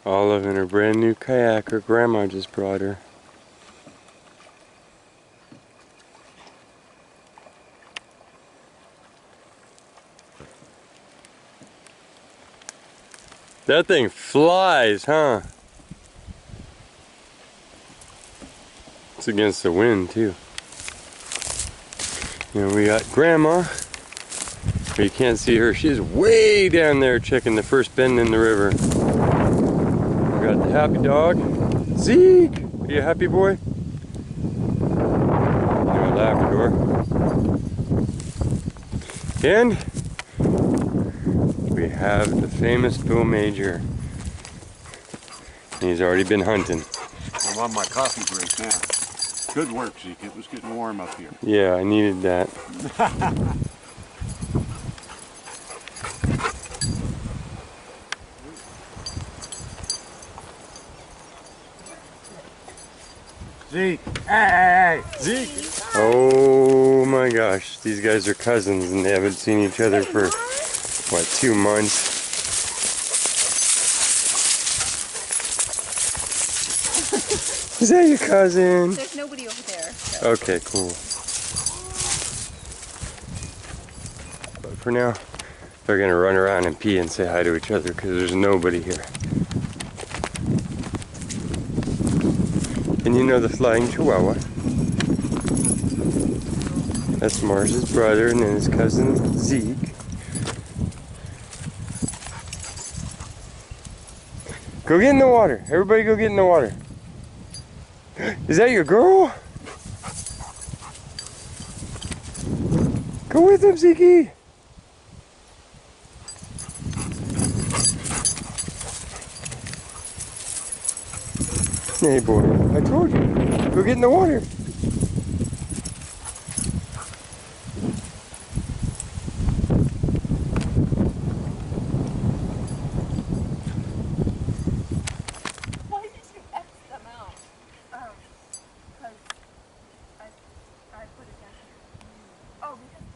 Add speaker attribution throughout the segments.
Speaker 1: Olive in her brand new kayak her grandma just brought her. That thing flies, huh? It's against the wind too. You know, we got grandma. But you can't see her. She's way down there checking the first bend in the river. We got the happy dog. Zeke! Are you a happy boy? Our Labrador. And we have the famous Bill Major. He's already been hunting.
Speaker 2: I'm on my coffee break now. Good work, Zeke. It was getting warm up here.
Speaker 1: Yeah, I needed that.
Speaker 2: Zeke! Hey!
Speaker 1: Zeke! Oh my gosh, these guys are cousins and they haven't seen each other for, what, 2 months? Is that your cousin?
Speaker 3: There's nobody over there. So.
Speaker 1: Okay, cool. But for now, they're gonna run around and pee and say hi to each other because there's nobody here. And you know the flying chihuahua. That's Mars's brother and then his cousin Zeke. Go get in the water. Everybody go get in the water. Is that your girl? Go with him, Zeke. Hey boy, I told you. Go get in the water.
Speaker 3: Why did you X them out? Because I put it down here. Oh, because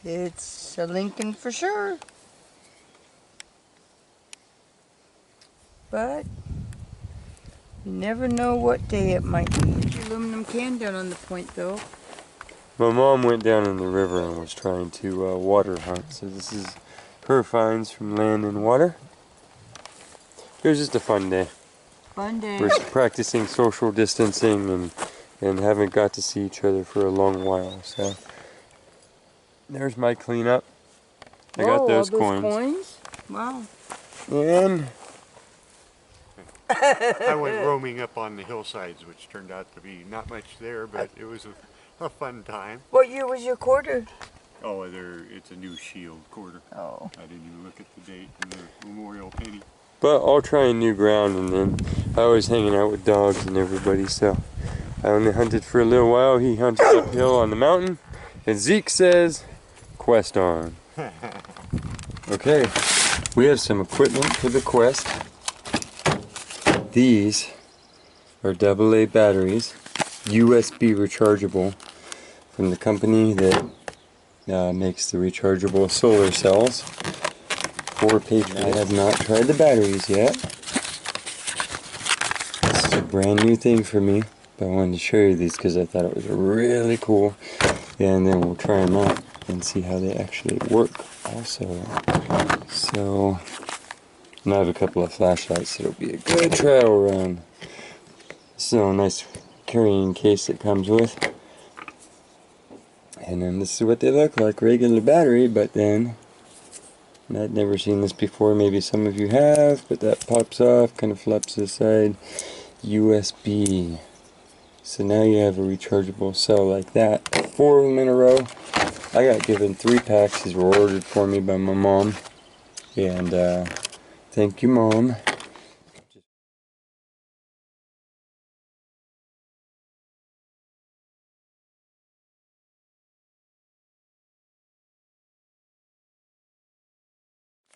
Speaker 3: it's a Lincoln for sure. But you never know what day it might be. Put your aluminum can down on the point though.
Speaker 1: My mom went down in the river and was trying to water hunt. So this is her finds from land and water. It was just a fun day.
Speaker 3: Fun day.
Speaker 1: We're practicing social distancing and haven't got to see each other for a long while. So there's my cleanup. I got those coins.
Speaker 3: Wow.
Speaker 1: And
Speaker 2: I went roaming up on the hillsides, which turned out to be not much there, but it was a fun time.
Speaker 3: What year was your quarter?
Speaker 2: Oh, it's a new Shield quarter.
Speaker 3: Oh.
Speaker 2: I didn't even look at the date and the memorial penny.
Speaker 1: but I'll try new ground, and then I was hanging out with dogs and everybody, so I only hunted for a little while. He hunted uphill on the mountain, and Zeke says, quest on. Okay, we have some equipment for the quest. These are AA batteries, USB rechargeable, from the company that makes the rechargeable solar cells. For Patriot. I have not tried the batteries yet. This is a brand new thing for me, but I wanted to show you these because I thought it was really cool. And then we'll try them out and see how they actually work also. So, and I have a couple of flashlights, so it'll be a good trial run. This is a nice carrying case it comes with. And then this is what they look like, regular battery, but then I'd never seen this before. Maybe some of you have, but that pops off, kind of flaps to the side. USB. So now you have a rechargeable cell like that. 4 of them in a row. I got given 3 packs. These were ordered for me by my mom. And thank you, Mom.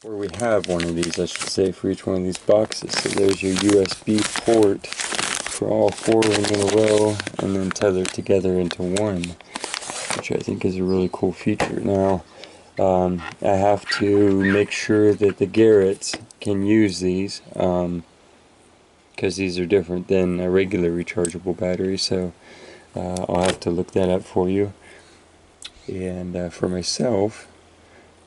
Speaker 1: or we have one of these, I should say, for each one of these boxes. So there's your USB port for all 4 of them in a row, and then tethered together into one, which I think is a really cool feature. Now, I have to make sure that the Garretts can use these, because these are different than a regular rechargeable battery, so I'll have to look that up for you. And for myself,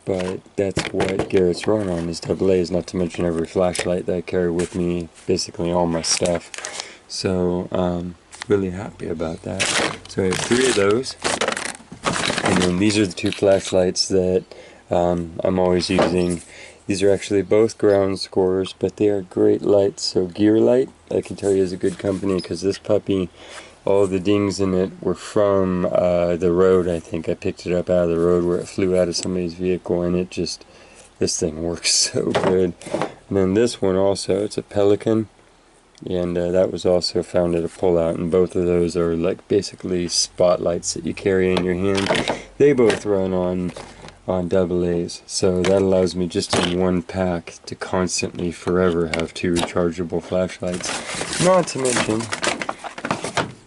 Speaker 1: but that's what Garrett's run on, is AA's, not to mention every flashlight that I carry with me, basically all my stuff. So really happy about that. So I have 3 of those, and then these are the 2 flashlights that I'm always using. These are actually both ground scorers, but they are great lights. So Gear Light, I can tell you, is a good company, because this puppy, all the dings in it were from the road. I think I picked it up out of the road where it flew out of somebody's vehicle, and it just, this thing works so good. And then this one also, it's a Pelican, and that was also found at a pullout, and both of those are like basically spotlights that you carry in your hand. They both run on AA's, so that allows me just in one pack to constantly, forever have 2 rechargeable flashlights. Not to mention,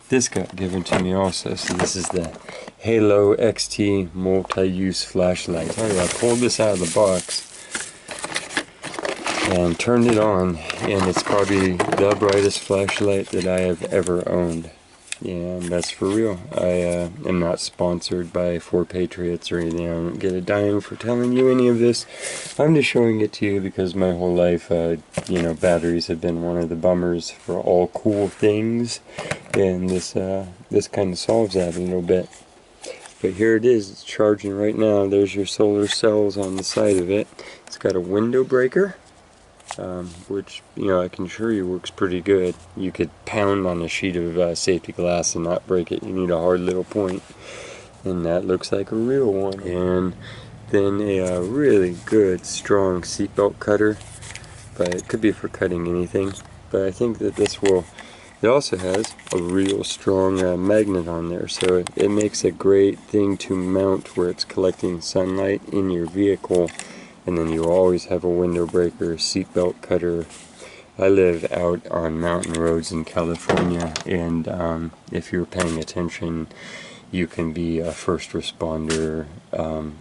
Speaker 1: this got given to me also. So this is the Halo XT multi-use flashlight. I pulled this out of the box and turned it on, and it's probably the brightest flashlight that I have ever owned. And that's for real. I am not sponsored by 4 Patriots or anything. I don't get a dime for telling you any of this. I'm just showing it to you because my whole life, you know, batteries have been one of the bummers for all cool things, and this kind of solves that a little bit. But here it is. It's charging right now. There's your solar cells on the side of it. It's got a window breaker, which, you know, I can assure you works pretty good. You could pound on a sheet of safety glass and not break it. You need a hard little point, and that looks like a real one. And then a really good strong seatbelt cutter, but it could be for cutting anything. But I think that this will, it also has a real strong magnet on there, so it makes a great thing to mount where it's collecting sunlight in your vehicle. And then you always have a window breaker, seatbelt cutter. I live out on mountain roads in California, and if you're paying attention, you can be a first responder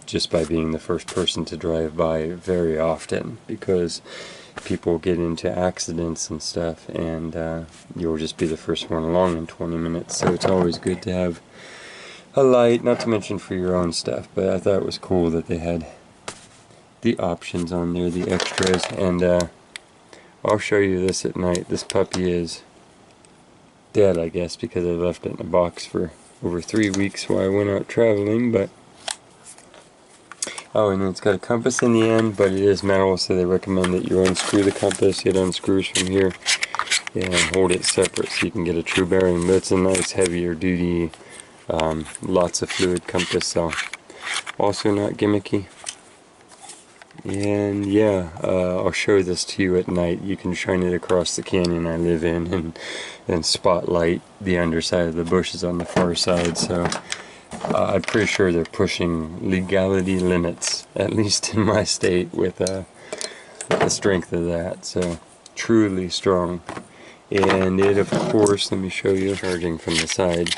Speaker 1: just by being the first person to drive by very often, because people get into accidents and stuff, and you'll just be the first one along in 20 minutes. So it's always good to have a light, not to mention for your own stuff, but I thought it was cool that they had the options on there, the extras. And I'll show you this at night. This puppy is dead, I guess, because I left it in a box for over 3 weeks while I went out traveling. But oh, and it's got a compass in the end, but it is metal, so they recommend that you unscrew the compass. It unscrews from here and hold it separate so you can get a true bearing. But it's a nice heavier duty, lots of fluid compass, so also not gimmicky. And yeah, I'll show this to you at night. You can shine it across the canyon I live in, and spotlight the underside of the bushes on the far side. So I'm pretty sure they're pushing legality limits, at least in my state, with the strength of that. So truly strong. And it, of course, let me show you, charging from the side,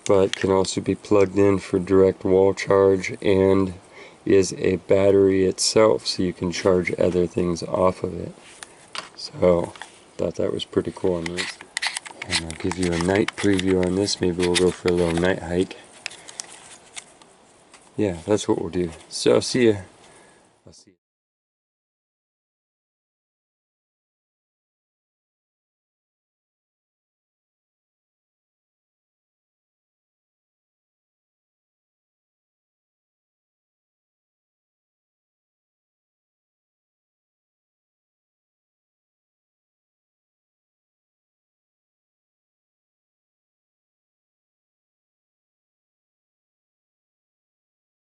Speaker 1: but can also be plugged in for direct wall charge, and is a battery itself, so you can charge other things off of it. So thought that was pretty cool on this. And I'll give you a night preview on this. Maybe we'll go for a little night hike. Yeah, that's what we'll do. So see ya.